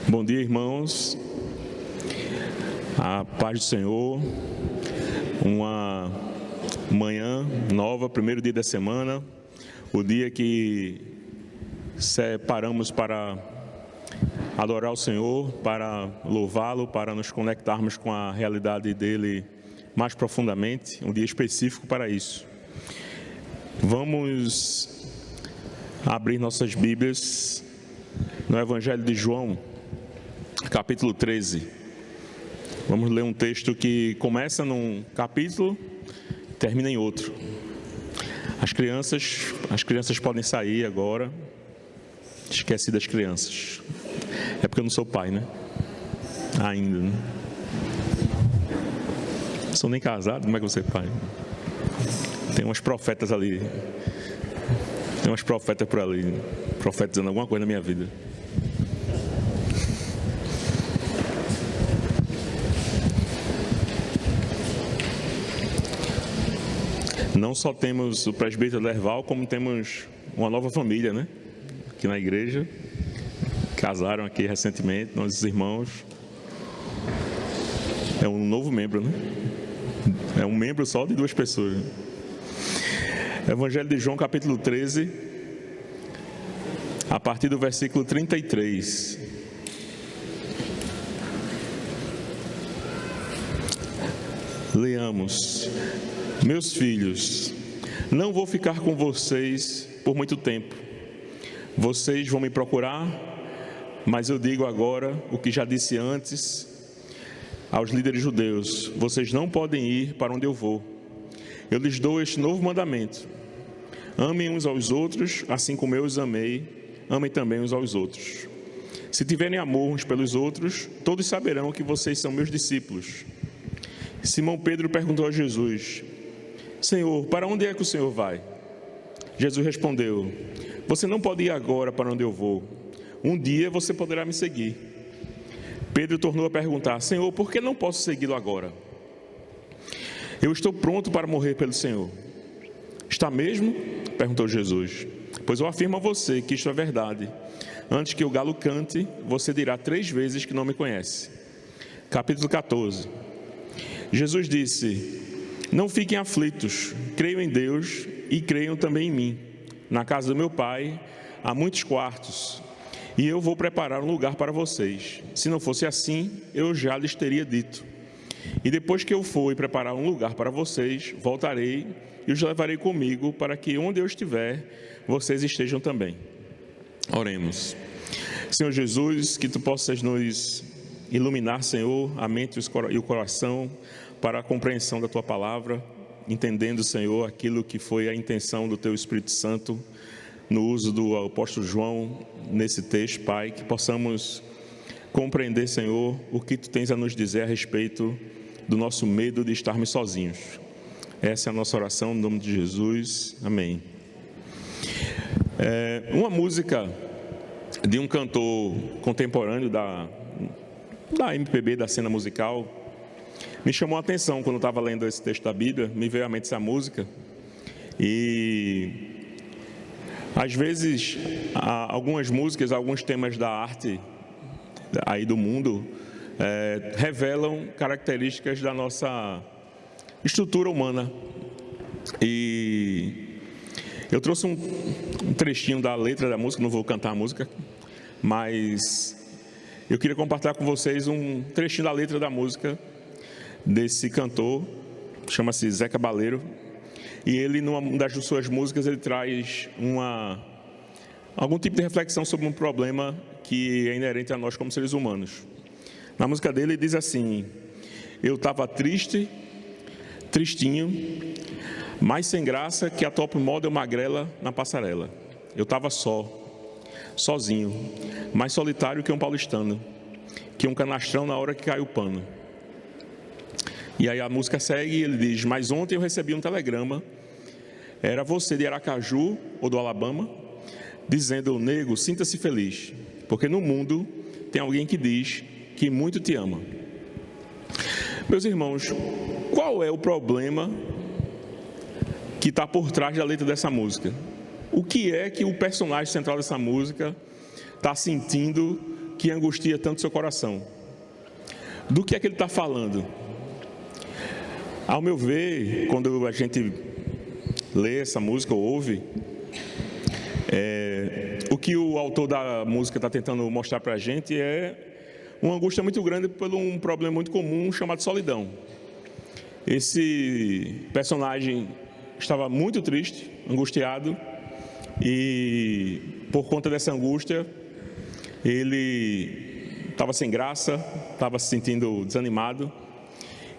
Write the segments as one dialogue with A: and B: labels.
A: Bom dia, irmãos. A paz do Senhor. Uma manhã nova, primeiro dia da semana, o dia que separamos para adorar o Senhor, para louvá-lo, para nos conectarmos com a realidade dele mais profundamente, um dia específico para isso. Vamos abrir nossas Bíblias no Evangelho de João, capítulo 13. Vamos ler um texto que começa num capítulo e termina em outro. As crianças podem sair agora. Esqueci das crianças. É porque eu não sou pai, né? Ainda, né? Não sou nem casado, como é que eu vou ser pai? Tem umas profetas ali. Tem umas profetas por ali, profetizando alguma coisa na minha vida. Não só temos o presbítero Lerval, como temos uma nova família, né? Aqui na igreja. Casaram aqui recentemente, nossos irmãos. É um novo membro, né? É um membro só de duas pessoas. Evangelho de João, capítulo 13, a partir do versículo 33. Leamos. Meus filhos, não vou ficar com vocês por muito tempo. Vocês vão me procurar, mas eu digo agora o que já disse antes aos líderes judeus: vocês não podem ir para onde eu vou. Eu lhes dou este novo mandamento: amem uns aos outros, assim como eu os amei, amem também uns aos outros. Se tiverem amor uns pelos outros, todos saberão que vocês são meus discípulos. Simão Pedro perguntou a Jesus: Senhor, para onde é que o Senhor vai? Jesus respondeu: você não pode ir agora para onde eu vou. Um dia você poderá me seguir. Pedro tornou a perguntar: Senhor, por que não posso segui-lo agora? Eu estou pronto para morrer pelo Senhor. Está mesmo? Perguntou Jesus. Pois eu afirmo a você que isto é verdade. Antes que o galo cante, você dirá 3 vezes que não me conhece. Capítulo 14. Jesus disse: não fiquem aflitos, creiam em Deus e creiam também em mim. Na casa do meu Pai há muitos quartos, e eu vou preparar um lugar para vocês. Se não fosse assim, eu já lhes teria dito. E depois que eu for e preparar um lugar para vocês, voltarei e os levarei comigo, para que onde eu estiver, vocês estejam também. Oremos. Senhor Jesus, que Tu possas nos iluminar, Senhor, a mente e o coração para a compreensão da Tua palavra, entendendo, Senhor, aquilo que foi a intenção do Teu Espírito Santo no uso do apóstolo João nesse texto, Pai, que possamos compreender, Senhor, o que Tu tens a nos dizer a respeito do nosso medo de estarmos sozinhos. Essa é a nossa oração, no nome de Jesus. Amém. Uma música de um cantor contemporâneo da MPB, da cena musical, me chamou a atenção quando eu estava lendo esse texto da Bíblia. Me veio à mente essa música. E às vezes algumas músicas, alguns temas da arte aí do mundo revelam características da nossa estrutura humana. E eu trouxe um trechinho da letra da música. Não vou cantar a música, mas eu queria compartilhar com vocês um trechinho da letra da música desse cantor, chama-se Zé Cabaleiro. E ele, numa das suas músicas, ele traz algum tipo de reflexão sobre um problema que é inerente a nós como seres humanos. Na música dele, ele diz assim: eu estava triste, tristinho, mais sem graça que a top model magrela na passarela. Eu estava sozinho, mais solitário que um paulistano, que um canastrão na hora que cai o pano. E aí a música segue e ele diz: mas ontem eu recebi um telegrama, era você de Aracaju ou do Alabama, dizendo: nego, sinta-se feliz, porque no mundo tem alguém que diz que muito te ama. Meus irmãos, qual é o problema que está por trás da letra dessa música? O que é que o personagem central dessa música está sentindo que angustia tanto seu coração. Do que é que ele está falando? Ao meu ver, quando a gente lê essa música ou ouve, o que o autor da música está tentando mostrar para a gente é uma angústia muito grande por um problema muito comum chamado solidão. Esse personagem estava muito triste, angustiado, e por conta dessa angústia, ele estava sem graça, estava se sentindo desanimado,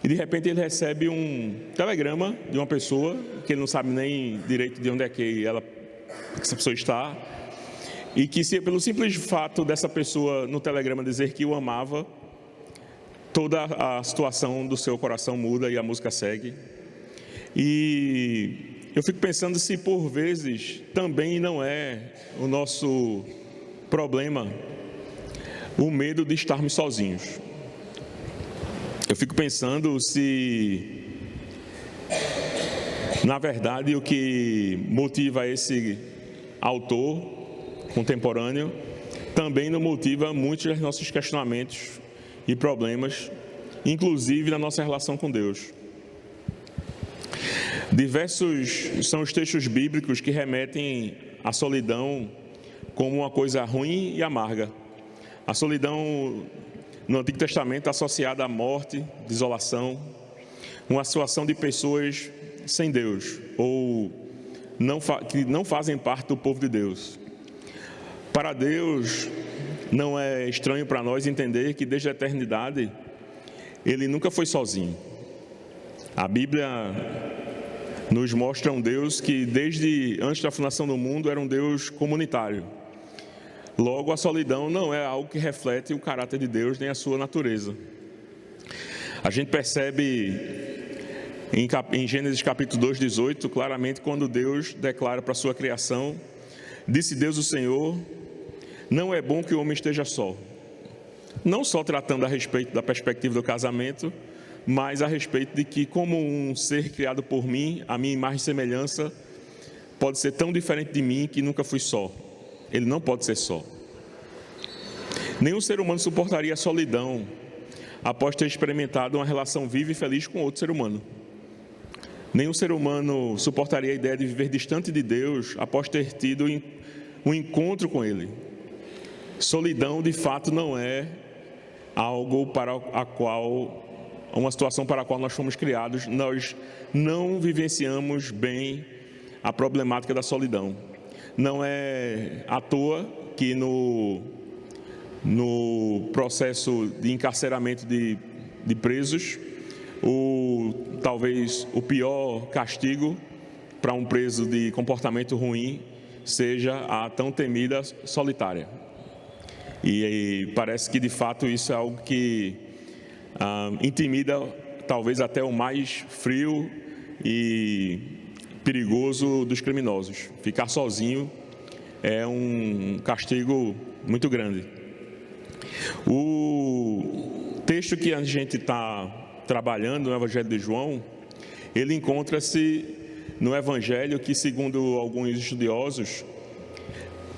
A: e de repente ele recebe um telegrama de uma pessoa que ele não sabe nem direito de onde é que essa pessoa está, e que pelo simples fato dessa pessoa no telegrama dizer que o amava, toda a situação do seu coração muda e a música segue. E eu fico pensando se por vezes também não é o nosso problema o medo de estarmos sozinhos. Eu fico pensando se, na verdade, o que motiva esse autor contemporâneo também não motiva muitos dos nossos questionamentos e problemas, inclusive na nossa relação com Deus. Diversos são os textos bíblicos que remetem à solidão como uma coisa ruim e amarga. A solidão no Antigo Testamento associada à morte, desolação, uma situação de pessoas sem Deus ou que não fazem parte do povo de Deus. Para Deus, não é estranho para nós entender que desde a eternidade Ele nunca foi sozinho. A Bíblia nos mostra um Deus que desde antes da fundação do mundo era um Deus comunitário. Logo, a solidão não é algo que reflete o caráter de Deus nem a sua natureza. A gente percebe em Gênesis capítulo 2:18, claramente quando Deus declara para a sua criação: disse Deus o Senhor, não é bom que o homem esteja só. Não só tratando a respeito da perspectiva do casamento, mas a respeito de que, como um ser criado por mim, a minha imagem e semelhança, pode ser tão diferente de mim que nunca fui só. Ele não pode ser só. Nenhum ser humano suportaria a solidão após ter experimentado uma relação viva e feliz com outro ser humano. Nenhum ser humano suportaria a ideia de viver distante de Deus após ter tido um encontro com Ele. Solidão, de fato, não é algo uma situação para a qual nós fomos criados. Nós não vivenciamos bem a problemática da solidão. Não é à toa que no processo de encarceramento de presos, talvez o pior castigo para um preso de comportamento ruim seja a tão temida solitária. E parece que de fato isso é algo que intimida talvez até o mais frio e perigoso dos criminosos. Ficar sozinho é um castigo muito grande. O texto que a gente está trabalhando no Evangelho de João, ele encontra-se no Evangelho que, segundo alguns estudiosos,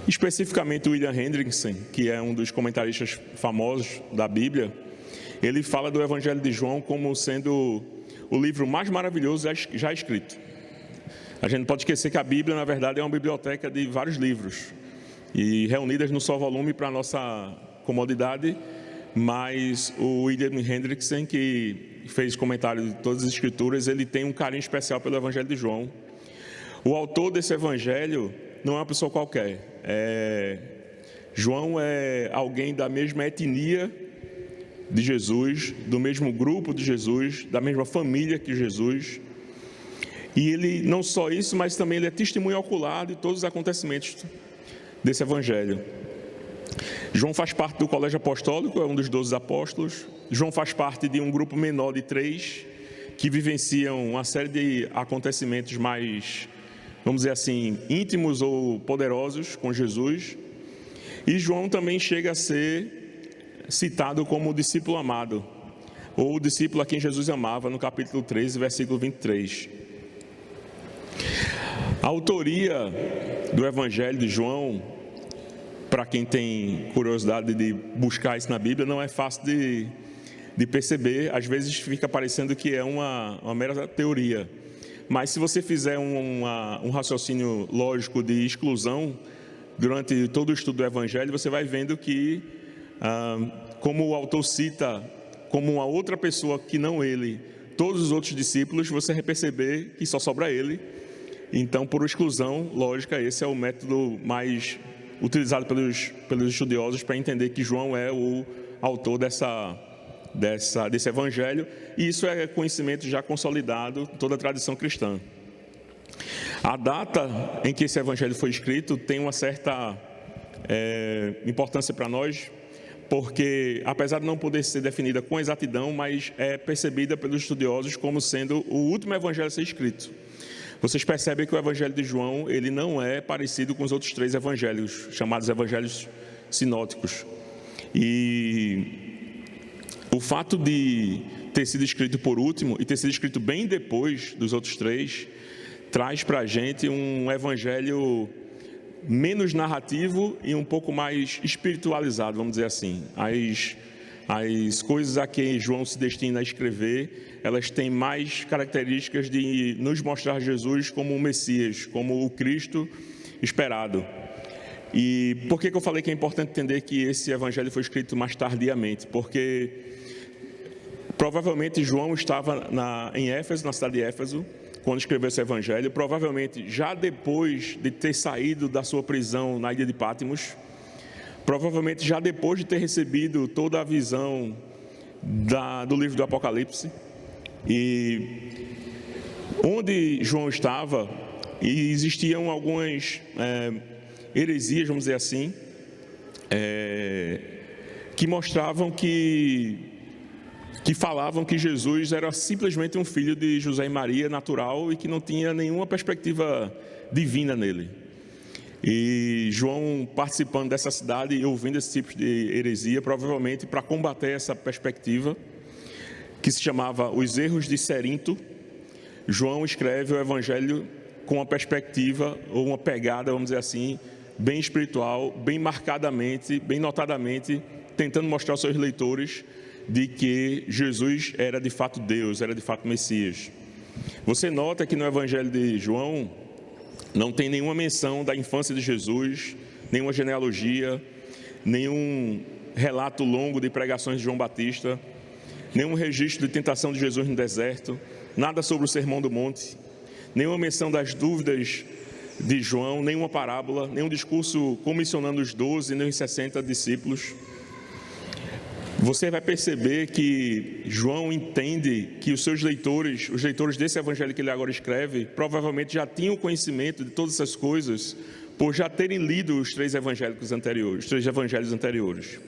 A: especificamente William Hendrickson, que é um dos comentaristas famosos da Bíblia, ele fala do Evangelho de João como sendo o livro mais maravilhoso já escrito. A gente não pode esquecer que a Bíblia, na verdade, é uma biblioteca de vários livros, e reunidas no só volume para a nossa comodidade, mas o William Hendrickson, que fez comentário de todas as escrituras, ele tem um carinho especial pelo Evangelho de João. O autor desse Evangelho não é uma pessoa qualquer. João é alguém da mesma etnia de Jesus, do mesmo grupo de Jesus, da mesma família que Jesus. E ele, não só isso, mas também ele é testemunho ocular de todos os acontecimentos desse Evangelho. João faz parte do colégio apostólico, é um dos 12 apóstolos. João faz parte de um grupo menor de 3 que vivenciam uma série de acontecimentos mais, vamos dizer assim, íntimos ou poderosos com Jesus. E João também chega a ser citado como o discípulo amado, ou o discípulo a quem Jesus amava, no capítulo 13, versículo 23. A autoria do Evangelho de João, para quem tem curiosidade de buscar isso na Bíblia, não é fácil de perceber. Às vezes fica parecendo que é uma mera teoria. Mas se você fizer um raciocínio lógico de exclusão, durante todo o estudo do Evangelho, você vai vendo que, como o autor cita, como uma outra pessoa que não ele, todos os outros discípulos, você vai perceber que só sobra ele. Então, por exclusão lógica, esse é o método mais utilizado pelos estudiosos para entender que João é o autor desse evangelho, e isso é conhecimento já consolidado em toda a tradição cristã. A data em que esse evangelho foi escrito tem uma certa importância para nós, porque apesar de não poder ser definida com exatidão, mas é percebida pelos estudiosos como sendo o último evangelho a ser escrito. Vocês percebem que o evangelho de João, ele não é parecido com os outros 3 evangelhos, chamados evangelhos sinóticos. E o fato de ter sido escrito por último e ter sido escrito bem depois dos outros 3, traz para a gente um evangelho menos narrativo e um pouco mais espiritualizado, vamos dizer assim. As coisas a que João se destina a escrever, elas têm mais características de nos mostrar Jesus como o Messias, como o Cristo esperado. E por que eu falei que é importante entender que esse evangelho foi escrito mais tardiamente? Porque provavelmente João estava em Éfeso, na cidade de Éfeso, quando escreveu esse evangelho, provavelmente já depois de ter saído da sua prisão na ilha de Patmos, provavelmente já depois de ter recebido toda a visão do livro do Apocalipse, e onde João estava, e existiam algumas heresias, vamos dizer assim, que mostravam que falavam que Jesus era simplesmente um filho de José e Maria, natural, e que não tinha nenhuma perspectiva divina nele. E João, participando dessa cidade e ouvindo esse tipo de heresia, provavelmente para combater essa perspectiva, que se chamava Os Erros de Cerinto, João escreve o Evangelho com uma perspectiva, ou uma pegada, vamos dizer assim, bem espiritual, bem marcadamente, bem notadamente, tentando mostrar aos seus leitores de que Jesus era de fato Deus, era de fato Messias. Você nota que no Evangelho de João não tem nenhuma menção da infância de Jesus, nenhuma genealogia, nenhum relato longo de pregações de João Batista, nenhum registro de tentação de Jesus no deserto, nada sobre o Sermão do Monte, nenhuma menção das dúvidas de João, nenhuma parábola, nenhum discurso comissionando os 12, nem os 60 discípulos. Você vai perceber que João entende que os seus leitores, os leitores desse evangelho que ele agora escreve, provavelmente já tinham conhecimento de todas essas coisas por já terem lido os 3 evangelhos anteriores.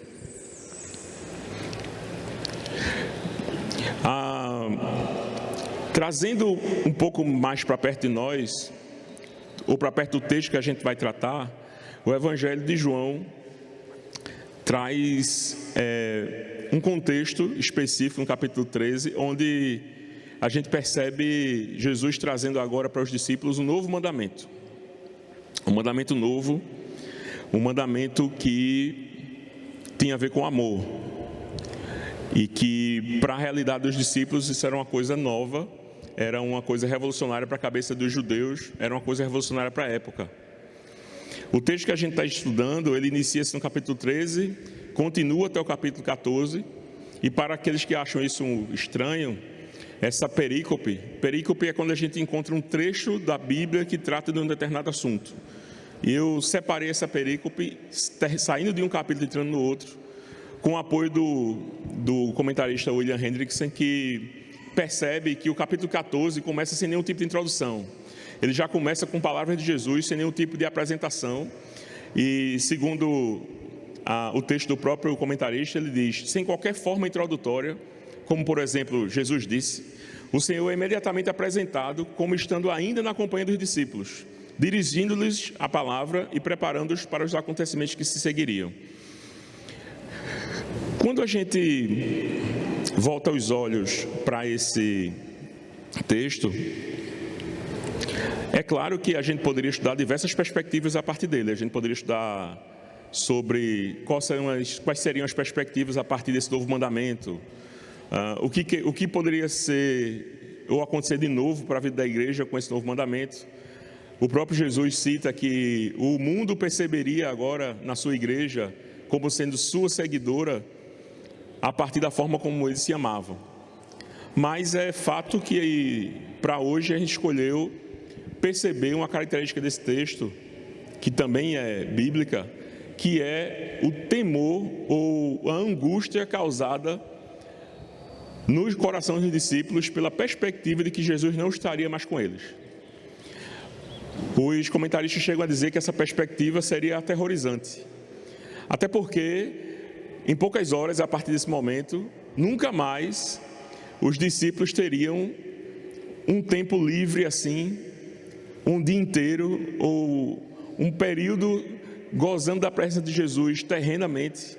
A: Trazendo um pouco mais para perto de nós, ou para perto do texto que a gente vai tratar, o evangelho de João traz um contexto específico no capítulo 13, onde a gente percebe Jesus trazendo agora para os discípulos um novo mandamento. Um mandamento novo, um mandamento que tinha a ver com amor. E que para a realidade dos discípulos isso era uma coisa nova, era uma coisa revolucionária para a cabeça dos judeus, era uma coisa revolucionária para a época. O texto que a gente está estudando, ele inicia-se no capítulo 13, continua até o capítulo 14, e para aqueles que acham isso estranho, essa perícope é quando a gente encontra um trecho da Bíblia que trata de um determinado assunto. E eu separei essa perícope, saindo de um capítulo e entrando no outro, com o apoio do comentarista William Hendrickson, que percebe que o capítulo 14 começa sem nenhum tipo de introdução. Ele já começa com palavras de Jesus, sem nenhum tipo de apresentação. E segundo o texto do próprio comentarista, ele diz, sem qualquer forma introdutória, como por exemplo, Jesus disse, o Senhor é imediatamente apresentado como estando ainda na companhia dos discípulos, dirigindo-lhes a palavra e preparando-os para os acontecimentos que se seguiriam. Quando a gente volta os olhos para esse texto, é claro que a gente poderia estudar diversas perspectivas a partir dele. A gente poderia estudar sobre quais seriam as perspectivas a partir desse novo mandamento, o que poderia ser ou acontecer de novo para a vida da igreja com esse novo mandamento. O próprio Jesus cita que o mundo perceberia agora na sua igreja como sendo sua seguidora a partir da forma como eles se amavam. Mas é fato que para hoje a gente escolheu perceber uma característica desse texto, que também é bíblica, que é o temor ou a angústia causada nos corações dos discípulos pela perspectiva de que Jesus não estaria mais com eles. Os comentaristas chegam a dizer que essa perspectiva seria aterrorizante. Até porque, em poucas horas, a partir desse momento, nunca mais os discípulos teriam um tempo livre assim, um dia inteiro ou um período gozando da presença de Jesus terrenamente,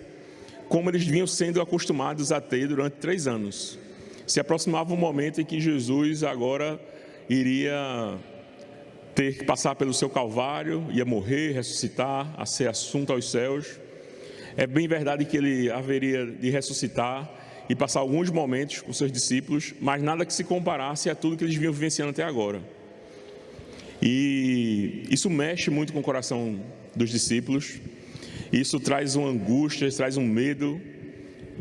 A: como eles vinham sendo acostumados a ter durante 3 anos. Se aproximava um momento em que Jesus agora iria ter que passar pelo seu Calvário, ia morrer, ressuscitar, a ser assunto aos céus. É bem verdade que ele haveria de ressuscitar e passar alguns momentos com seus discípulos, mas nada que se comparasse a tudo que eles vinham vivenciando até agora. E isso mexe muito com o coração dos discípulos, isso traz uma angústia, traz um medo,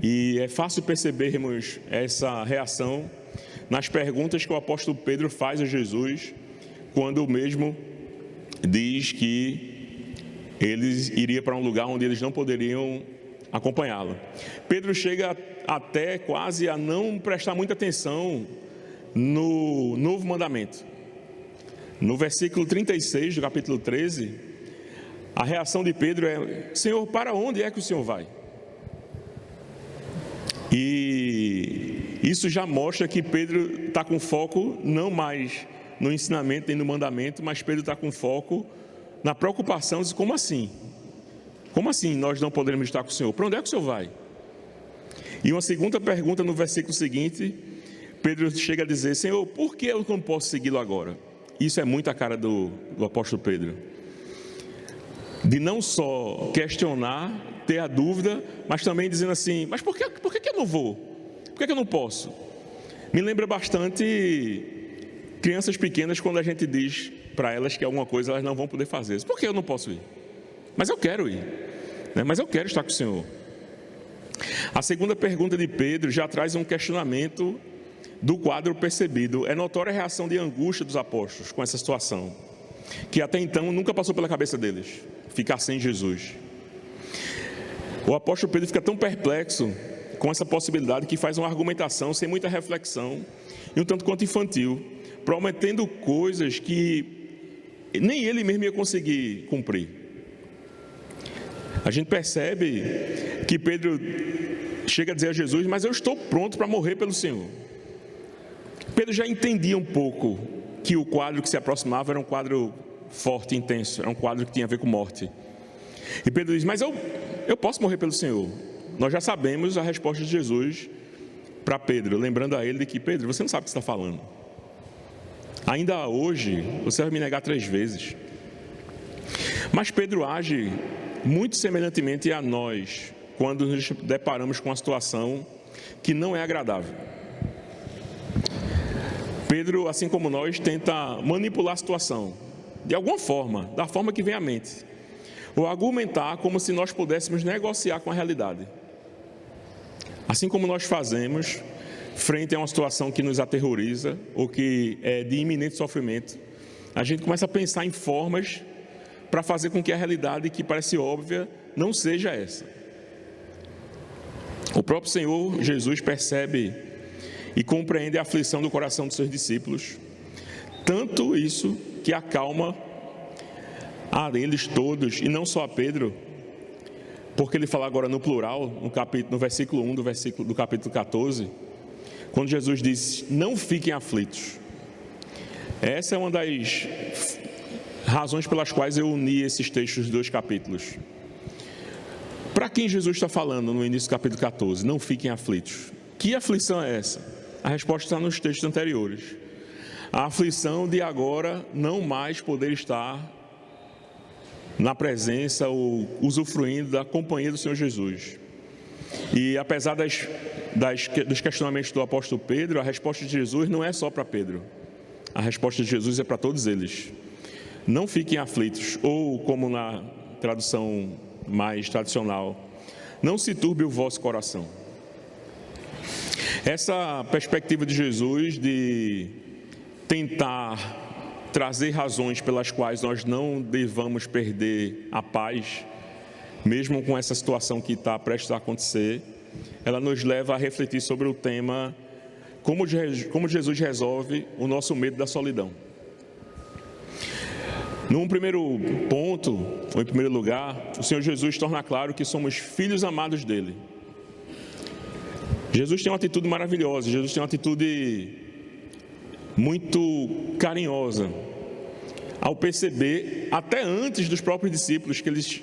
A: e é fácil percebermos essa reação nas perguntas que o apóstolo Pedro faz a Jesus, quando o mesmo diz que eles iriam para um lugar onde eles não poderiam acompanhá-lo. Pedro chega até quase a não prestar muita atenção no novo mandamento. No versículo 36 do capítulo 13, a reação de Pedro é: Senhor, para onde é que o Senhor vai? E isso já mostra que Pedro está com foco não mais no ensinamento nem no mandamento, mas Pedro está com foco na preocupação de como assim? Como assim nós não poderemos estar com o Senhor? Para onde é que o Senhor vai? E uma segunda pergunta no versículo seguinte, Pedro chega a dizer: Senhor, por que eu não posso segui-lo agora? Isso é muito a cara do apóstolo Pedro, de não só questionar, ter a dúvida, mas também dizendo assim: mas por que eu não vou? Por que eu não posso? Me lembra bastante crianças pequenas quando a gente diz para elas que alguma coisa elas não vão poder fazer. Por que eu não posso ir? Mas eu quero ir, né? Mas eu quero estar com o Senhor. A segunda pergunta de Pedro já traz um questionamento do quadro percebido. É notória a reação de angústia dos apóstolos com essa situação, que até então nunca passou pela cabeça deles, ficar sem Jesus. O apóstolo Pedro fica tão perplexo com essa possibilidade que faz uma argumentação sem muita reflexão e um tanto quanto infantil, prometendo coisas que nem ele mesmo ia conseguir cumprir. A gente percebe que Pedro chega a dizer a Jesus: mas eu estou pronto para morrer pelo Senhor. Pedro já entendia um pouco que o quadro que se aproximava era um quadro forte, intenso, era um quadro que tinha a ver com morte. E Pedro diz: mas eu posso morrer pelo Senhor. Nós já sabemos a resposta de Jesus para Pedro, lembrando a ele de que: Pedro, você não sabe o que está falando. Ainda hoje você vai me negar 3 vezes. Mas Pedro age muito semelhantemente a nós quando nos deparamos com uma situação que não é agradável. Pedro, assim como nós, tenta manipular a situação de alguma forma, da forma que vem à mente, ou argumentar como se nós pudéssemos negociar com a realidade. Assim como nós fazemos frente a uma situação que nos aterroriza ou que é de iminente sofrimento, a gente começa a pensar em formas para fazer com que a realidade que parece óbvia não seja essa. O próprio Senhor Jesus percebe e compreende a aflição do coração dos seus discípulos, tanto isso que acalma a eles todos, e não só a Pedro, porque ele fala agora no plural, no versículo 1 do capítulo 14, quando Jesus diz: não fiquem aflitos. Essa é uma das razões pelas quais eu uni esses textos dos 2 capítulos. Para quem Jesus está falando no início do capítulo 14? Não fiquem aflitos. Que aflição é essa? A resposta está nos textos anteriores. A aflição de agora não mais poder estar na presença ou usufruindo da companhia do Senhor Jesus. E apesar dos questionamentos do apóstolo Pedro, a resposta de Jesus não é só para Pedro. A resposta de Jesus é para todos eles. Não fiquem aflitos, ou como na tradução mais tradicional, não se turbe o vosso coração. Essa perspectiva de Jesus de tentar trazer razões pelas quais nós não devamos perder a paz, mesmo com essa situação que está prestes a acontecer, ela nos leva a refletir sobre o tema como Jesus resolve o nosso medo da solidão. Num primeiro ponto, ou em primeiro lugar, o Senhor Jesus torna claro que somos filhos amados dele. Jesus tem uma atitude maravilhosa, Jesus tem uma atitude muito carinhosa, ao perceber, até antes dos próprios discípulos, que eles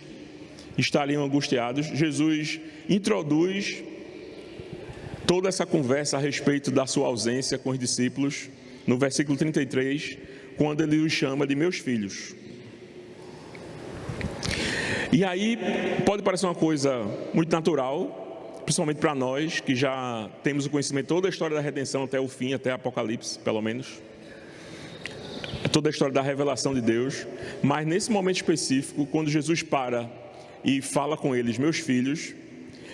A: estariam angustiados. Jesus introduz toda essa conversa a respeito da sua ausência com os discípulos, no versículo 33, quando ele os chama de meus filhos. E aí pode parecer uma coisa muito natural, principalmente para nós, que já temos o conhecimento de toda a história da redenção até o fim, até Apocalipse, pelo menos. Toda a história da revelação de Deus. Mas nesse momento específico, quando Jesus para e fala com eles, meus filhos,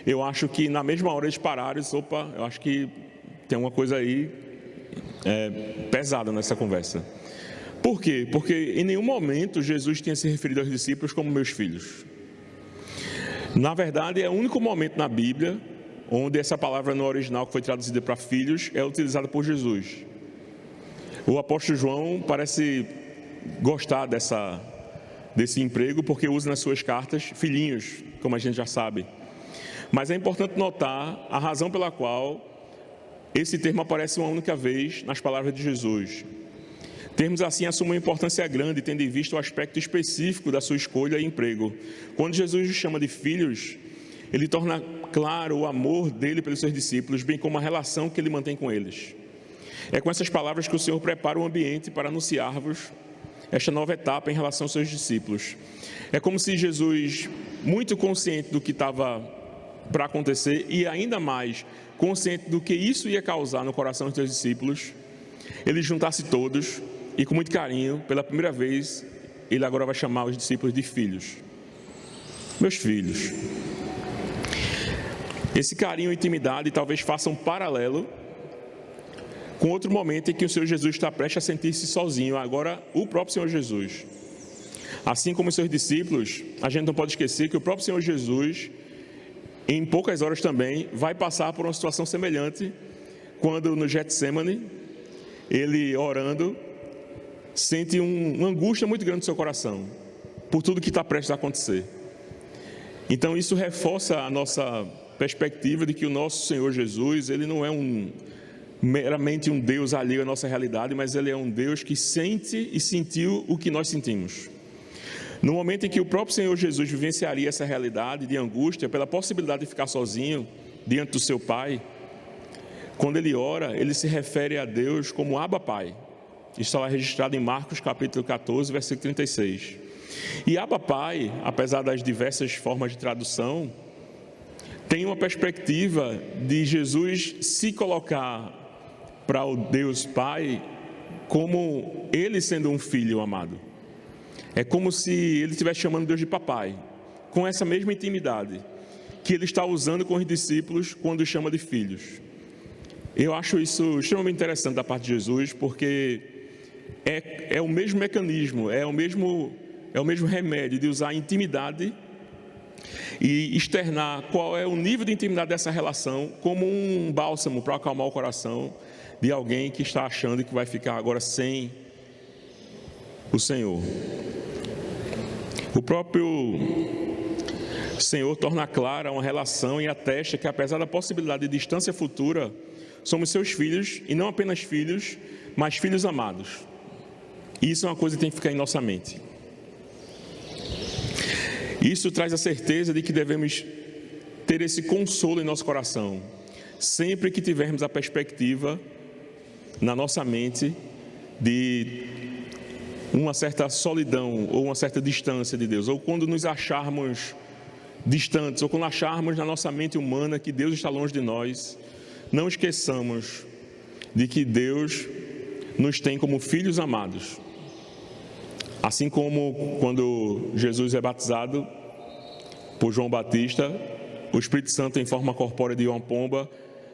A: eu acho que na mesma hora eles pararam e disseram, opa, eu acho que tem uma coisa aí pesada nessa conversa. Por quê? Porque em nenhum momento Jesus tinha se referido aos discípulos como meus filhos. Na verdade, é o único momento na Bíblia onde essa palavra no original, que foi traduzida para filhos, é utilizada por Jesus. O apóstolo João parece gostar desse emprego, porque usa nas suas cartas filhinhos, como a gente já sabe. Mas é importante notar a razão pela qual esse termo aparece uma única vez nas palavras de Jesus. Termos assim assume uma importância grande, tendo em vista o aspecto específico da sua escolha e emprego. Quando Jesus os chama de filhos, ele torna claro o amor dele pelos seus discípulos, bem como a relação que ele mantém com eles. É com essas palavras que o Senhor prepara o ambiente para anunciar-vos esta nova etapa em relação aos seus discípulos. É como se Jesus, muito consciente do que estava para acontecer e ainda mais consciente do que isso ia causar no coração dos seus discípulos, ele juntasse todos e com muito carinho, pela primeira vez, ele agora vai chamar os discípulos de filhos. Meus filhos. Esse carinho e intimidade talvez façam um paralelo com outro momento em que o Senhor Jesus está prestes a sentir-se sozinho, agora o próprio Senhor Jesus. Assim como os seus discípulos, a gente não pode esquecer que o próprio Senhor Jesus, em poucas horas também, vai passar por uma situação semelhante, quando no Getsemane, ele orando, sente uma angústia muito grande no seu coração, por tudo que está prestes a acontecer. Então isso reforça a nossa perspectiva de que o nosso Senhor Jesus, ele não é meramente um Deus alheio à nossa realidade, mas ele é um Deus que sente e sentiu o que nós sentimos. No momento em que o próprio Senhor Jesus vivenciaria essa realidade de angústia, pela possibilidade de ficar sozinho diante do seu Pai, quando ele ora, ele se refere a Deus como Abba Pai. Isso está lá registrado em Marcos capítulo 14, versículo 36. E Abba Pai, apesar das diversas formas de tradução, tem uma perspectiva de Jesus se colocar para o Deus Pai como ele sendo um filho amado. É como se ele estivesse chamando Deus de papai, com essa mesma intimidade que ele está usando com os discípulos quando os chama de filhos. Eu acho isso extremamente interessante da parte de Jesus, porque é o mesmo mecanismo, é o mesmo remédio de usar a intimidade e externar qual é o nível de intimidade dessa relação como um bálsamo para acalmar o coração de alguém que está achando que vai ficar agora sem o Senhor. O próprio Senhor torna clara uma relação e atesta que, apesar da possibilidade de distância futura, somos seus filhos, e não apenas filhos, mas filhos amados. E isso é uma coisa que tem que ficar em nossa mente. Isso traz a certeza de que devemos ter esse consolo em nosso coração, sempre que tivermos a perspectiva na nossa mente de uma certa solidão ou uma certa distância de Deus, ou quando nos acharmos distantes, ou quando acharmos na nossa mente humana que Deus está longe de nós, não esqueçamos de que Deus nos tem como filhos amados. Assim como quando Jesus é batizado por João Batista, o Espírito Santo em forma corpórea de uma pomba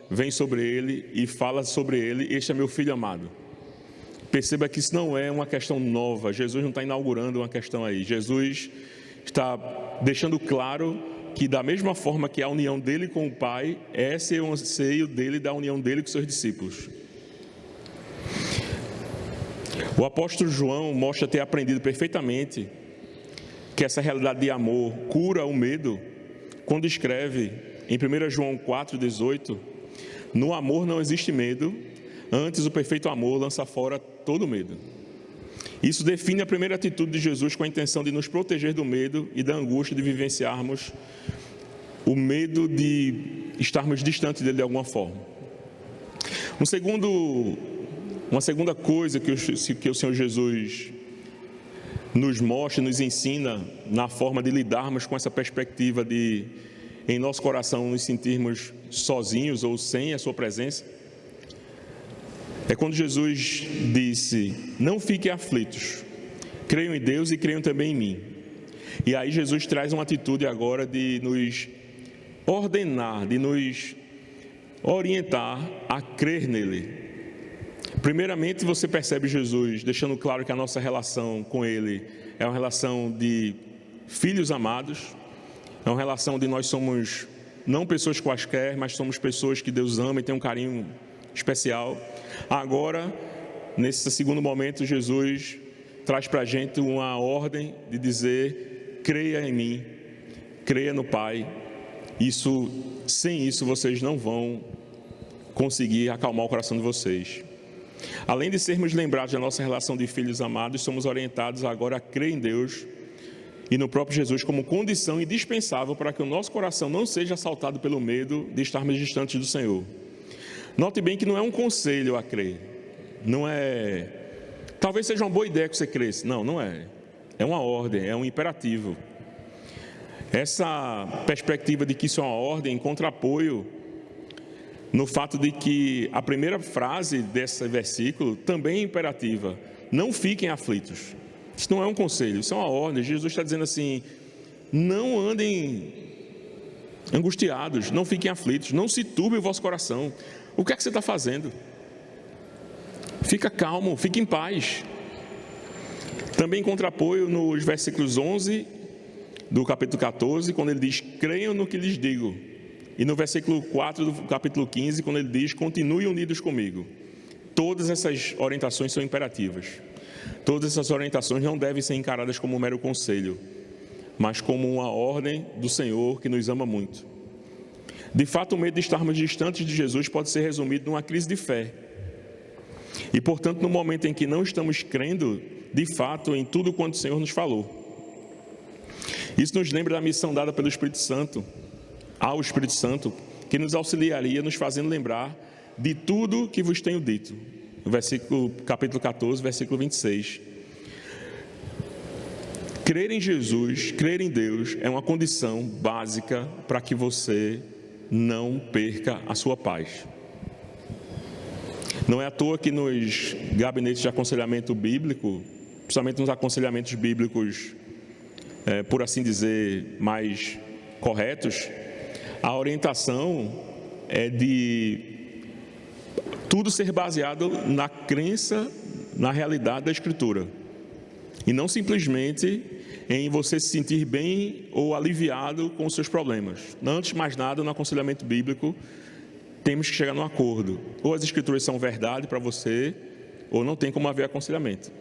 A: vem sobre ele e fala sobre ele: este é meu filho amado. Perceba que isso não é uma questão nova, Jesus não está inaugurando uma questão aí. Jesus está deixando claro que da mesma forma que a união dele com o Pai, esse é o anseio dele, da união dele com seus discípulos. O apóstolo João mostra ter aprendido perfeitamente que essa realidade de amor cura o medo quando escreve em 1 João 4,18: no amor não existe medo, antes o perfeito amor lança fora todo medo. Isso define a primeira atitude de Jesus com a intenção de nos proteger do medo e da angústia de vivenciarmos o medo de estarmos distantes dele de alguma forma. Uma segunda coisa que o Senhor Jesus nos mostra, nos ensina na forma de lidarmos com essa perspectiva de, em nosso coração, nos sentirmos sozinhos ou sem a sua presença, é quando Jesus disse: não fiquem aflitos, creiam em Deus e creiam também em mim. E aí Jesus traz uma atitude agora de nos ordenar, de nos orientar a crer nele. Primeiramente, você percebe Jesus deixando claro que a nossa relação com ele é uma relação de filhos amados, é uma relação de nós somos não pessoas quaisquer, mas somos pessoas que Deus ama e tem um carinho especial. Agora, nesse segundo momento, Jesus traz para a gente uma ordem de dizer: creia em mim, creia no Pai. Sem isso, vocês não vão conseguir acalmar o coração de vocês. Além de sermos lembrados da nossa relação de filhos amados, somos orientados agora a crer em Deus e no próprio Jesus como condição indispensável para que o nosso coração não seja assaltado pelo medo de estarmos distantes do Senhor. Note bem que não é um conselho a crer, não é... Talvez seja uma boa ideia que você cresça, não é. É uma ordem, é um imperativo. Essa perspectiva de que isso é uma ordem encontra apoio no fato de que a primeira frase desse versículo também é imperativa: não fiquem aflitos. Isso não é um conselho, isso é uma ordem. Jesus está dizendo assim: não andem angustiados, não fiquem aflitos, não se turbe o vosso coração. O que é que você está fazendo? Fica calmo, fique em paz. Também encontra apoio nos versículos 11 do capítulo 14, quando ele diz: creiam no que lhes digo. E no versículo 4 do capítulo 15, quando ele diz: continuem unidos comigo. Todas essas orientações são imperativas. Todas essas orientações não devem ser encaradas como um mero conselho, mas como uma ordem do Senhor que nos ama muito. De fato, o medo de estarmos distantes de Jesus pode ser resumido numa crise de fé. E, portanto, no momento em que não estamos crendo, de fato, em tudo quanto o Senhor nos falou. Isso nos lembra da missão dada pelo Espírito Santo, ao Espírito Santo, que nos auxiliaria, nos fazendo lembrar de tudo que vos tenho dito. Capítulo 14, versículo 26. Crer em Jesus, crer em Deus, é uma condição básica para que você não perca a sua paz. Não é à toa que nos gabinetes de aconselhamento bíblico, principalmente nos aconselhamentos bíblicos, por assim dizer, mais corretos, a orientação é de tudo ser baseado na crença, na realidade da Escritura. E não simplesmente em você se sentir bem ou aliviado com os seus problemas. Antes de mais nada, no aconselhamento bíblico, temos que chegar num acordo. Ou as Escrituras são verdade para você, ou não tem como haver aconselhamento.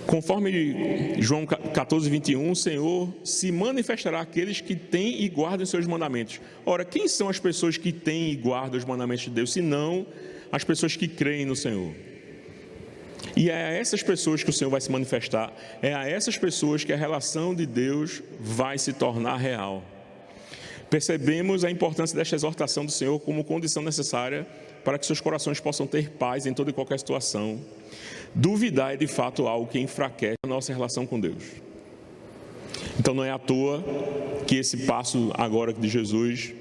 A: Conforme João 14, 21, o Senhor se manifestará àqueles que têm e guardam os seus mandamentos. Ora, quem são as pessoas que têm e guardam os mandamentos de Deus, senão as pessoas que creem no Senhor? E é a essas pessoas que o Senhor vai se manifestar, é a essas pessoas que a relação de Deus vai se tornar real. percebemos a importância desta exortação do Senhor como condição necessária para que seus corações possam ter paz em toda e qualquer situação. Duvidar é de fato algo que enfraquece a nossa relação com Deus. Então não é à toa que esse passo agora de Jesus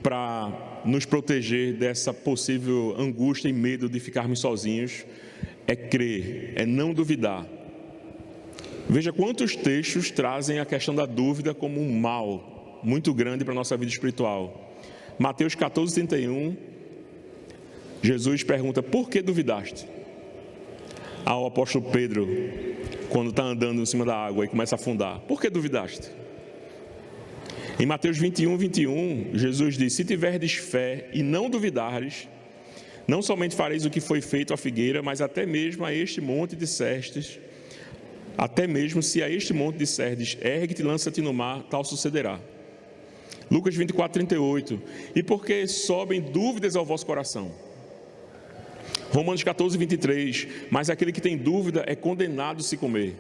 A: para nos proteger dessa possível angústia e medo de ficarmos sozinhos é crer, é não duvidar. Veja quantos textos trazem a questão da dúvida como um mal muito grande para a nossa vida espiritual. Mateus 14:31, Jesus pergunta: por que duvidaste? Ao apóstolo Pedro, quando está andando em cima da água e começa a afundar: por que duvidaste? Em Mateus 21:21, Jesus diz: se tiverdes fé e não duvidares, não somente fareis o que foi feito à figueira, mas até mesmo a este monte dissestes, até mesmo se a este monte disserdes, ergue-te e lança-te no mar, tal sucederá. Lucas 24:38, e porque sobem dúvidas ao vosso coração. Romanos 14:23, mas aquele que tem dúvida é condenado se comer.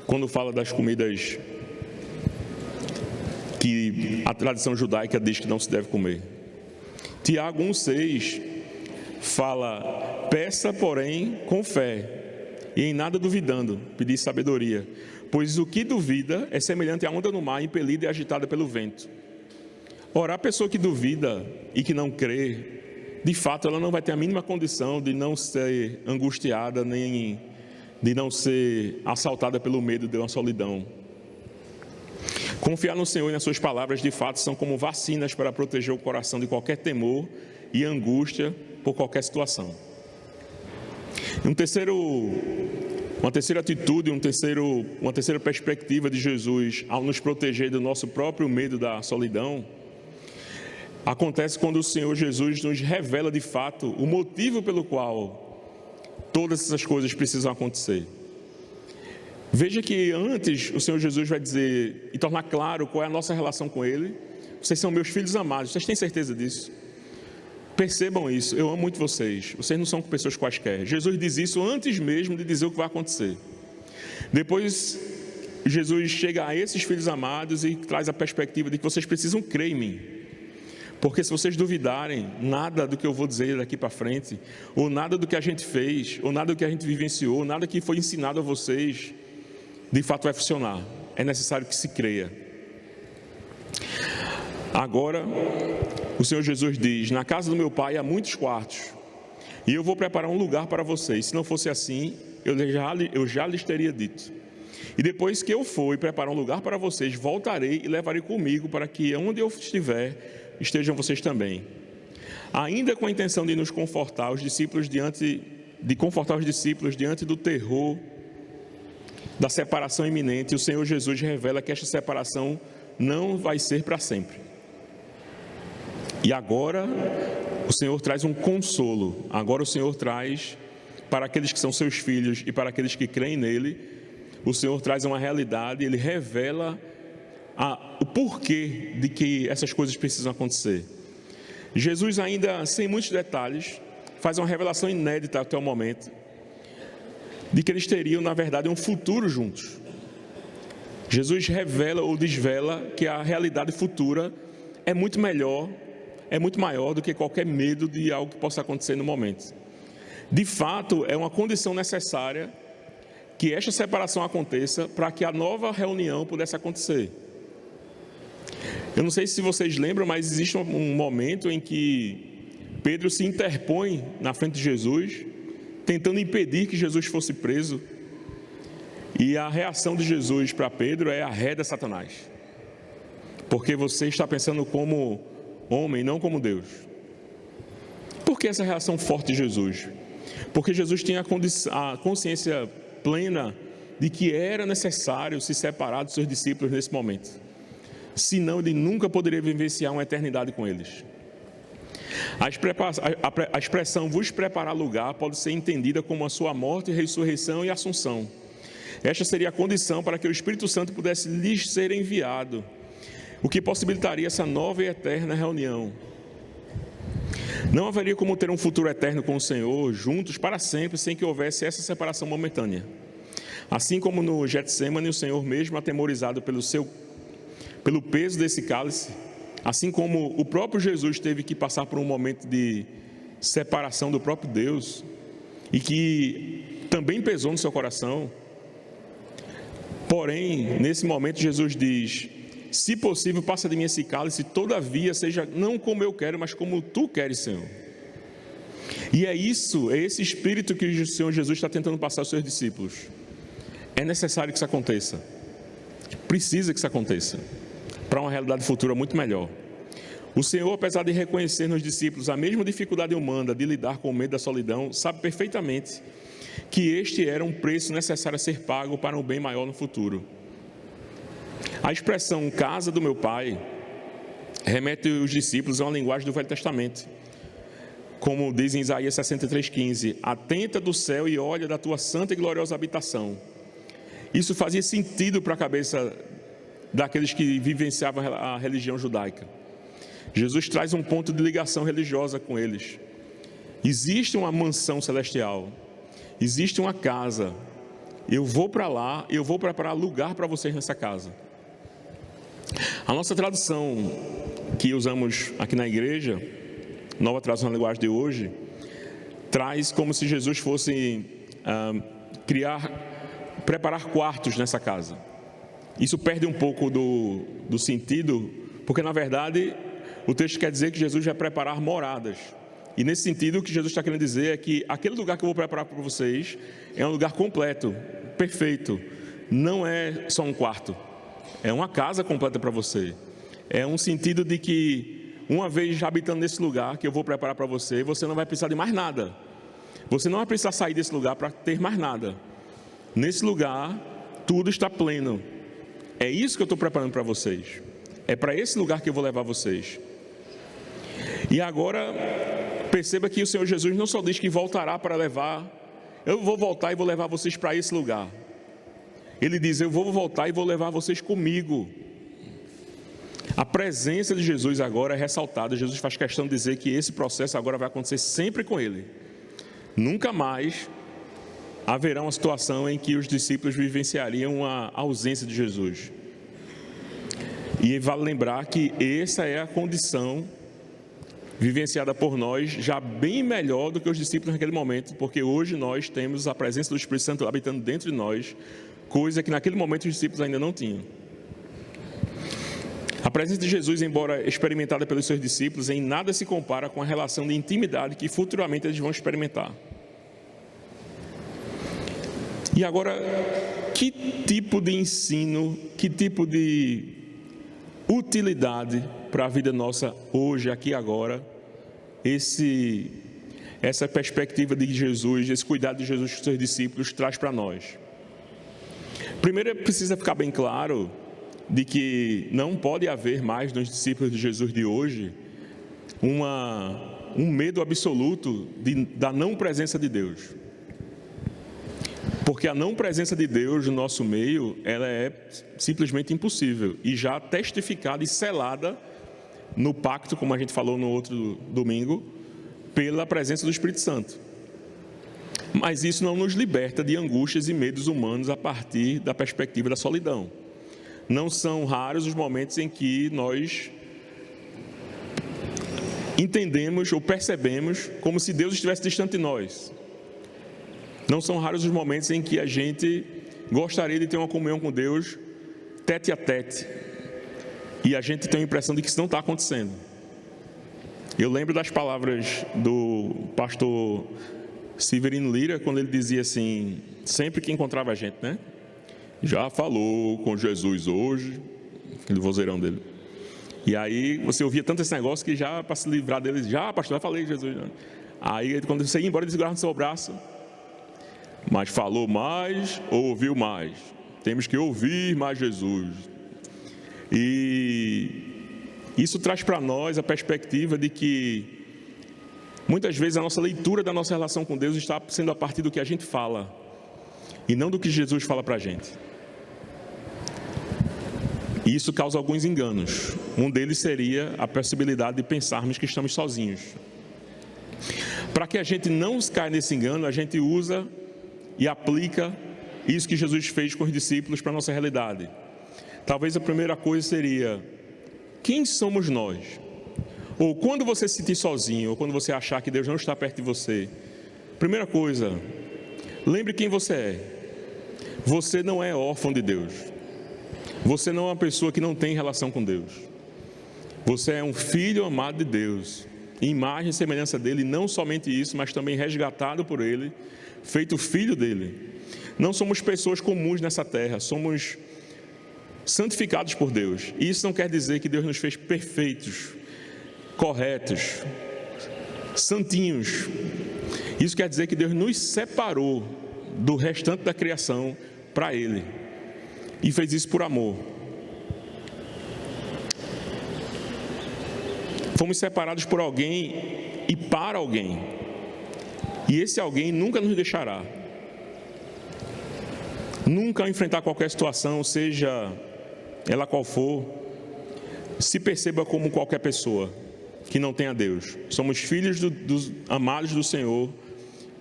A: Quando fala das comidas que a tradição judaica diz que não se deve comer. Tiago 1:6 fala: peça, porém, com fé, e em nada duvidando, pedir sabedoria, pois o que duvida é semelhante à onda no mar, impelida e agitada pelo vento. Ora, a pessoa que duvida e que não crê, de fato ela não vai ter a mínima condição de não ser angustiada, nem de não ser assaltada pelo medo de uma solidão. Confiar no Senhor e nas suas palavras, de fato, são como vacinas para proteger o coração de qualquer temor e angústia por qualquer situação. Uma terceira atitude, uma terceira perspectiva de Jesus ao nos proteger do nosso próprio medo da solidão, acontece quando o Senhor Jesus nos revela de fato o motivo pelo qual todas essas coisas precisam acontecer. Veja que antes o Senhor Jesus vai dizer e tornar claro qual é a nossa relação com Ele. Vocês são meus filhos amados, vocês têm certeza disso? Percebam isso, eu amo muito vocês, vocês não são pessoas quaisquer. Jesus diz isso antes mesmo de dizer o que vai acontecer. Depois Jesus chega a esses filhos amados e traz a perspectiva de que vocês precisam crer em mim. Porque se vocês duvidarem, nada do que eu vou dizer daqui para frente, ou nada do que a gente fez, ou nada do que a gente vivenciou, nada que foi ensinado a vocês, de fato vai funcionar. É necessário que se creia. Agora, o Senhor Jesus diz: na casa do meu Pai há muitos quartos, e eu vou preparar um lugar para vocês. Se não fosse assim, eu já lhes teria dito. E depois que eu for e preparar um lugar para vocês, voltarei e levarei comigo, para que onde eu estiver, estejam vocês também. Ainda com a intenção de nos confortar os discípulos diante do terror da separação iminente, o Senhor Jesus revela que esta separação não vai ser para sempre. E agora o Senhor traz um consolo. Agora o Senhor traz para aqueles que são seus filhos e para aqueles que creem nele, o Senhor traz uma realidade, ele revela o porquê de que essas coisas precisam acontecer. Jesus, ainda sem muitos detalhes, faz uma revelação inédita até o momento, de que eles teriam, na verdade, um futuro juntos. Jesus revela ou desvela que a realidade futura é muito melhor, é muito maior do que qualquer medo de algo que possa acontecer no momento. De fato, é uma condição necessária que esta separação aconteça para que a nova reunião pudesse acontecer. Eu não sei se vocês lembram, mas existe um momento em que Pedro se interpõe na frente de Jesus, tentando impedir que Jesus fosse preso. E a reação de Jesus para Pedro é: arreda Satanás, porque você está pensando como homem, não como Deus. Por que essa reação forte de Jesus? Porque Jesus tinha a consciência plena de que era necessário se separar dos seus discípulos nesse momento, senão ele nunca poderia vivenciar uma eternidade com eles. A expressão vos preparar lugar pode ser entendida como a sua morte, ressurreição e assunção. Esta seria a condição para que o Espírito Santo pudesse lhes ser enviado, o que possibilitaria essa nova e eterna reunião. Não haveria como ter um futuro eterno com o Senhor, juntos para sempre, sem que houvesse essa separação momentânea. Assim como no Getsêmani, o Senhor mesmo, atemorizado pelo peso desse cálice, Assim como o próprio Jesus teve que passar por um momento de separação do próprio Deus, e que também pesou no seu coração, porém, nesse momento Jesus diz: se possível, passa de mim esse cálice, todavia seja não como eu quero, mas como tu queres, Senhor. E é esse espírito que o Senhor Jesus está tentando passar aos seus discípulos. É necessário que isso aconteça, precisa que isso aconteça, para uma realidade futura muito melhor. O Senhor, apesar de reconhecer nos discípulos a mesma dificuldade humana de lidar com o medo da solidão, sabe perfeitamente que este era um preço necessário a ser pago para um bem maior no futuro. A expressão casa do meu pai remete os discípulos a uma linguagem do Velho Testamento, como diz em Isaías 63,15: atenta do céu e olha da tua santa e gloriosa habitação. Isso fazia sentido para a cabeça daqueles que vivenciavam a religião judaica. Jesus traz um ponto de ligação religiosa com eles. Existe uma mansão celestial, existe uma casa. Eu vou para lá, eu vou preparar lugar para vocês nessa casa. A nossa tradução que usamos aqui na igreja, nova tradução na linguagem de hoje, traz como se Jesus fosse preparar quartos nessa casa. Isso perde um pouco do sentido, porque na verdade o texto quer dizer que Jesus vai preparar moradas. E nesse sentido, o que Jesus está querendo dizer é que aquele lugar que eu vou preparar para vocês é um lugar completo, perfeito. Não é só um quarto, é uma casa completa para você. É um sentido de que, uma vez habitando nesse lugar que eu vou preparar para você, você não vai precisar de mais nada. Você não vai precisar sair desse lugar para ter mais nada. Nesse lugar, tudo está pleno. É isso que eu estou preparando para vocês. É para esse lugar que eu vou levar vocês. E agora, perceba que o Senhor Jesus não só diz que voltará para levar, eu vou voltar e vou levar vocês para esse lugar. Ele diz: eu vou voltar e vou levar vocês comigo. A presença de Jesus agora é ressaltada. Jesus faz questão de dizer que esse processo agora vai acontecer sempre com ele. Nunca mais haverá uma situação em que os discípulos vivenciariam a ausência de Jesus. E vale lembrar que essa é a condição vivenciada por nós, já bem melhor do que os discípulos naquele momento, porque hoje nós temos a presença do Espírito Santo habitando dentro de nós, coisa que naquele momento os discípulos ainda não tinham. A presença de Jesus, embora experimentada pelos seus discípulos, em nada se compara com a relação de intimidade que futuramente eles vão experimentar. E agora, que tipo de ensino, que tipo de utilidade para a vida nossa hoje, aqui agora, essa perspectiva de Jesus, esse cuidado de Jesus com seus discípulos traz para nós? Primeiro, precisa ficar bem claro de que não pode haver mais nos discípulos de Jesus de hoje um medo absoluto da não presença de Deus. Porque a não presença de Deus no nosso meio, ela é simplesmente impossível e já testificada e selada no pacto, como a gente falou no outro domingo, pela presença do Espírito Santo. Mas isso não nos liberta de angústias e medos humanos a partir da perspectiva da solidão. Não são raros os momentos em que nós entendemos ou percebemos como se Deus estivesse distante de nós. Não são raros os momentos em que a gente gostaria de ter uma comunhão com Deus tete a tete, e a gente tem a impressão de que isso não está acontecendo. Eu lembro das palavras do pastor Severino Lira, quando ele dizia assim, sempre que encontrava a gente, né? Já falou com Jesus hoje, aquele vozeirão dele. E aí você ouvia tanto esse negócio que já, para se livrar dele, já pastor, já falei com Jesus. Aí quando você ia embora, ele segurava no seu braço. Mas falou mais, ouviu mais. Temos que ouvir mais Jesus. E isso traz para nós a perspectiva de que muitas vezes a nossa leitura da nossa relação com Deus está sendo a partir do que a gente fala e não do que Jesus fala para a gente. E isso causa alguns enganos. Um deles seria a possibilidade de pensarmos que estamos sozinhos. Para que a gente não caia nesse engano, a gente usa e aplica isso que Jesus fez com os discípulos para a nossa realidade. Talvez a primeira coisa seria: quem somos nós? Ou quando você se sentir sozinho, ou quando você achar que Deus não está perto de você, primeira coisa, lembre quem você é. Você não é órfão de Deus. Você não é uma pessoa que não tem relação com Deus. Você é um filho amado de Deus, imagem e semelhança dele, e não somente isso, mas também resgatado por ele, feito filho dele. Não somos pessoas comuns nessa terra, somos santificados por Deus. E isso não quer dizer que Deus nos fez perfeitos, corretos, santinhos. Isso quer dizer que Deus nos separou do restante da criação para Ele, e fez isso por amor. Fomos separados por alguém e para alguém, e esse alguém nunca nos deixará. Nunca ao enfrentar qualquer situação, seja ela qual for, se perceba como qualquer pessoa que não tenha Deus. Somos filhos dos amados do Senhor,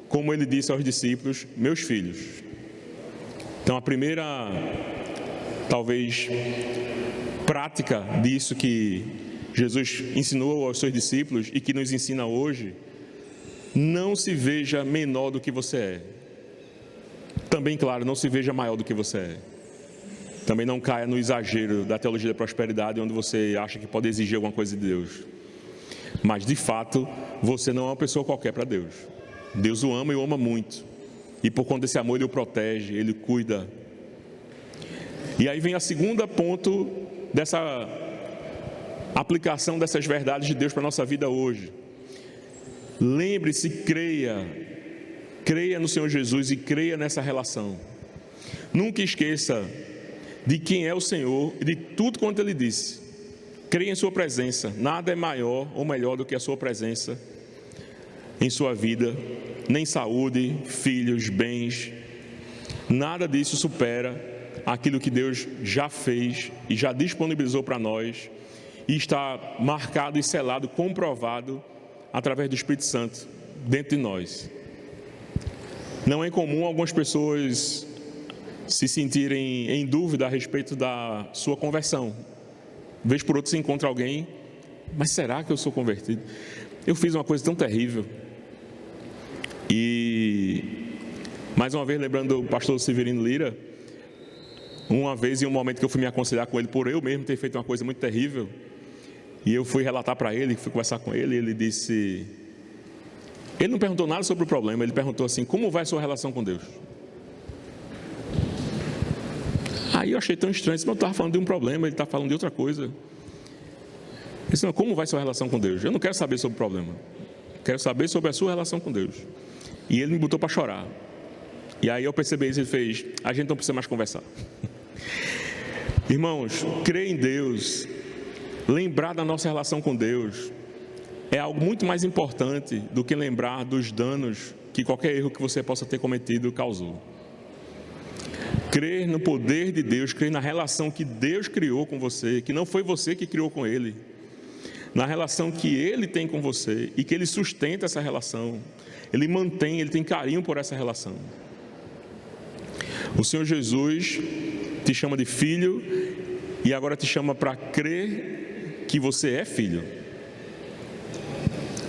A: como Ele disse aos discípulos, meus filhos. Então a primeira, talvez, prática disso que Jesus ensinou aos seus discípulos e que nos ensina hoje, não se veja menor do que você é. Também, claro, não se veja maior do que você é. Também não caia no exagero da teologia da prosperidade, onde você acha que pode exigir alguma coisa de Deus. Mas, de fato, você não é uma pessoa qualquer para Deus. Deus o ama e o ama muito. E por conta desse amor, Ele o protege, Ele cuida. E aí vem a segunda ponto dessa aplicação dessas verdades de Deus para a nossa vida hoje. Lembre-se, creia no Senhor Jesus e creia nessa relação. Nunca esqueça de quem é o Senhor e de tudo quanto Ele disse. Creia em sua presença. Nada é maior ou melhor do que a sua presença em sua vida. Nem saúde, filhos, bens. Nada disso supera aquilo que Deus já fez e já disponibilizou para nós. E está marcado e selado, comprovado através do Espírito Santo dentro de nós. Não é comum algumas pessoas se sentirem em dúvida a respeito da sua conversão. Vez por outra se encontra alguém, mas será que eu sou convertido? Eu fiz uma coisa tão terrível. E mais uma vez, lembrando do pastor Severino Lira, uma vez em um momento que eu fui me aconselhar com ele por eu mesmo ter feito uma coisa muito terrível, e eu fui relatar para ele, fui conversar com ele, e ele disse, ele não perguntou nada sobre o problema, ele perguntou assim, como vai a sua relação com Deus? Aí eu achei tão estranho, eu estava falando de um problema, ele está falando de outra coisa. Eu disse, não, como vai a sua relação com Deus? Eu não quero saber sobre o problema, quero saber sobre a sua relação com Deus. E ele me botou para chorar. E aí eu percebi isso, ele fez, a gente não precisa mais conversar. Irmãos, crer em Deus, lembrar da nossa relação com Deus, é algo muito mais importante do que lembrar dos danos que qualquer erro que você possa ter cometido causou. Crer no poder de Deus, crer na relação que Deus criou com você, que não foi você que criou com Ele, na relação que Ele tem com você e que Ele sustenta essa relação, Ele mantém, Ele tem carinho por essa relação. O Senhor Jesus te chama de filho e agora te chama para crer que você é filho.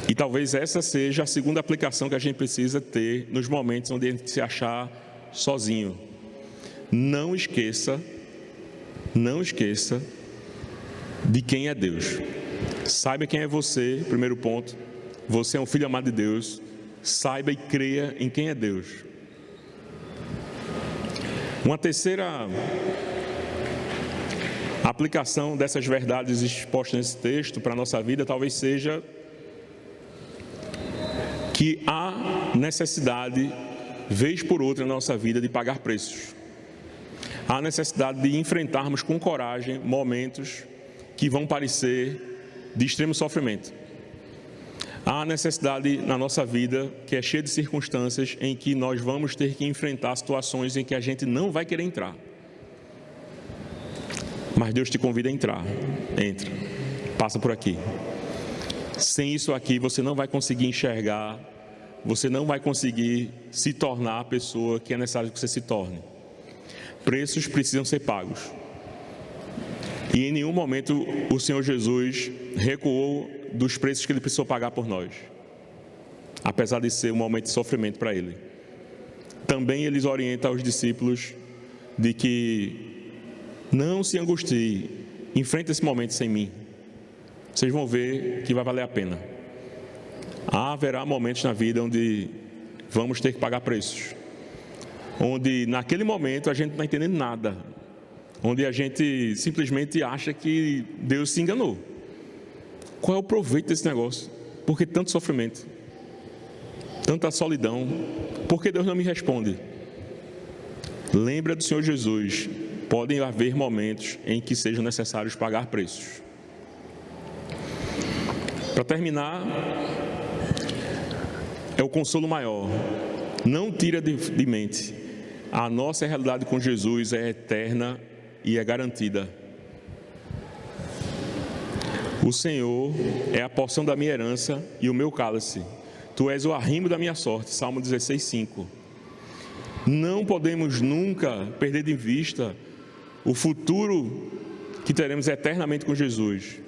A: E talvez essa seja a segunda aplicação que a gente precisa ter nos momentos onde a gente se achar sozinho. Não esqueça de quem é Deus. Saiba quem é você, primeiro ponto. Você é um filho amado de Deus. Saiba e creia em quem é Deus. Uma terceira aplicação dessas verdades expostas nesse texto para a nossa vida talvez seja que há necessidade, vez por outra na nossa vida, de pagar preços. Há necessidade de enfrentarmos com coragem momentos que vão parecer de extremo sofrimento. Há necessidade na nossa vida que é cheia de circunstâncias em que nós vamos ter que enfrentar situações em que a gente não vai querer entrar. Mas Deus te convida a entrar. Entra. Passa por aqui. Sem isso aqui você não vai conseguir enxergar, você não vai conseguir se tornar a pessoa que é necessário que você se torne. Preços precisam ser pagos. E em nenhum momento o Senhor Jesus recuou dos preços que Ele precisou pagar por nós, apesar de ser um momento de sofrimento para Ele. Também Ele orienta aos discípulos de que não se angustiem, enfrente esse momento sem mim. Vocês vão ver que vai valer a pena. Haverá momentos na vida onde vamos ter que pagar preços, onde naquele momento a gente não está entendendo nada, onde a gente simplesmente acha que Deus se enganou. Qual é o proveito desse negócio? Por que tanto sofrimento? Tanta solidão? Por que Deus não me responde? Lembra do Senhor Jesus. Podem haver momentos em que sejam necessários pagar preços. Para terminar, é o consolo maior. Não tira de mente. A nossa realidade com Jesus é eterna e é garantida. O Senhor é a porção da minha herança e o meu cálice. Tu és o arrimo da minha sorte. Salmo 16:5. Não podemos nunca perder de vista o futuro que teremos eternamente com Jesus.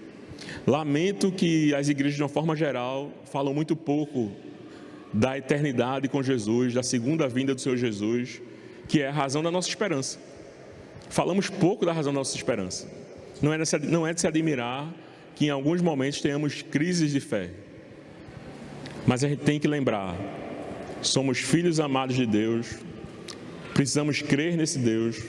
A: Lamento que as igrejas, de uma forma geral, falam muito pouco da eternidade com Jesus, da segunda vinda do Senhor Jesus, que é a razão da nossa esperança. Falamos pouco da razão da nossa esperança. Não é de se admirar que em alguns momentos tenhamos crises de fé. Mas a gente tem que lembrar, somos filhos amados de Deus, precisamos crer nesse Deus,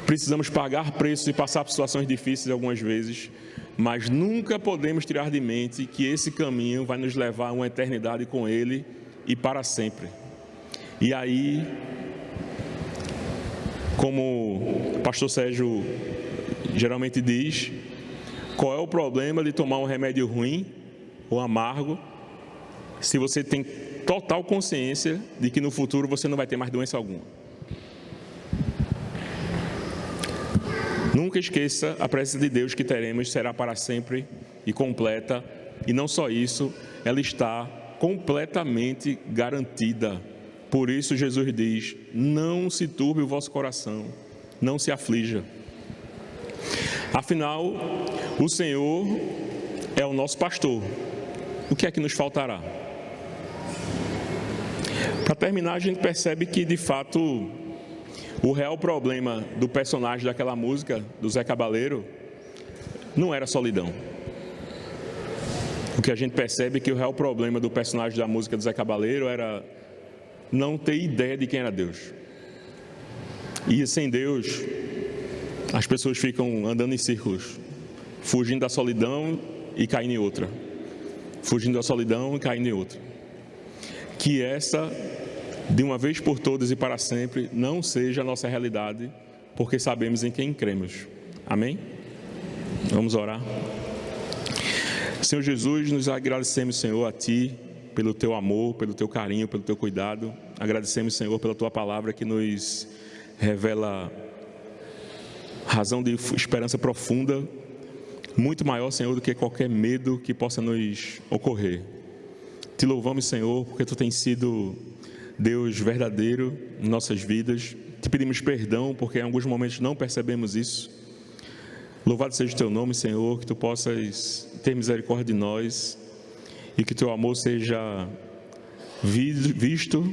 A: precisamos pagar preços e passar por situações difíceis algumas vezes, mas nunca podemos tirar de mente que esse caminho vai nos levar a uma eternidade com Ele e para sempre. E aí, como o pastor Sérgio geralmente diz, qual é o problema de tomar um remédio ruim ou amargo, se você tem total consciência de que no futuro você não vai ter mais doença alguma? Nunca esqueça, a presença de Deus que teremos será para sempre e completa, e não só isso, ela está completamente garantida. Por isso Jesus diz: não se turbe o vosso coração, não se aflija. Afinal, o Senhor é o nosso pastor. O que é que nos faltará? Para terminar, a gente percebe que, de fato, o real problema do personagem daquela música, do Zé Cabaleiro, não era solidão. O que a gente percebe é que o real problema do personagem da música do Zé Cabaleiro era não ter ideia de quem era Deus. E sem Deus, as pessoas ficam andando em círculos, fugindo da solidão e caindo em outra. Fugindo da solidão e caindo em outra. Que essa, de uma vez por todas e para sempre, não seja a nossa realidade, porque sabemos em quem cremos. Amém? Vamos orar. Senhor Jesus, nos agradecemos, Senhor, a Ti, pelo Teu amor, pelo Teu carinho, pelo Teu cuidado. Agradecemos, Senhor, pela Tua palavra que nos revela razão de esperança profunda, muito maior, Senhor, do que qualquer medo que possa nos ocorrer. Te louvamos, Senhor, porque Tu tens sido Deus verdadeiro em nossas vidas. Te pedimos perdão, porque em alguns momentos não percebemos isso. Louvado seja o Teu nome, Senhor, que Tu possas ter misericórdia de nós e que Teu amor seja visto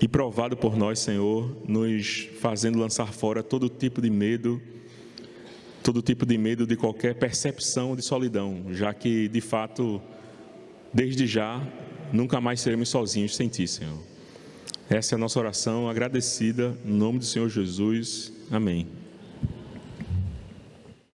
A: e provado por nós, Senhor, nos fazendo lançar fora todo tipo de medo de qualquer percepção de solidão, já que, de fato, desde já, nunca mais seremos sozinhos sem Ti, Senhor. Essa é a nossa oração agradecida, em nome do Senhor Jesus. Amém.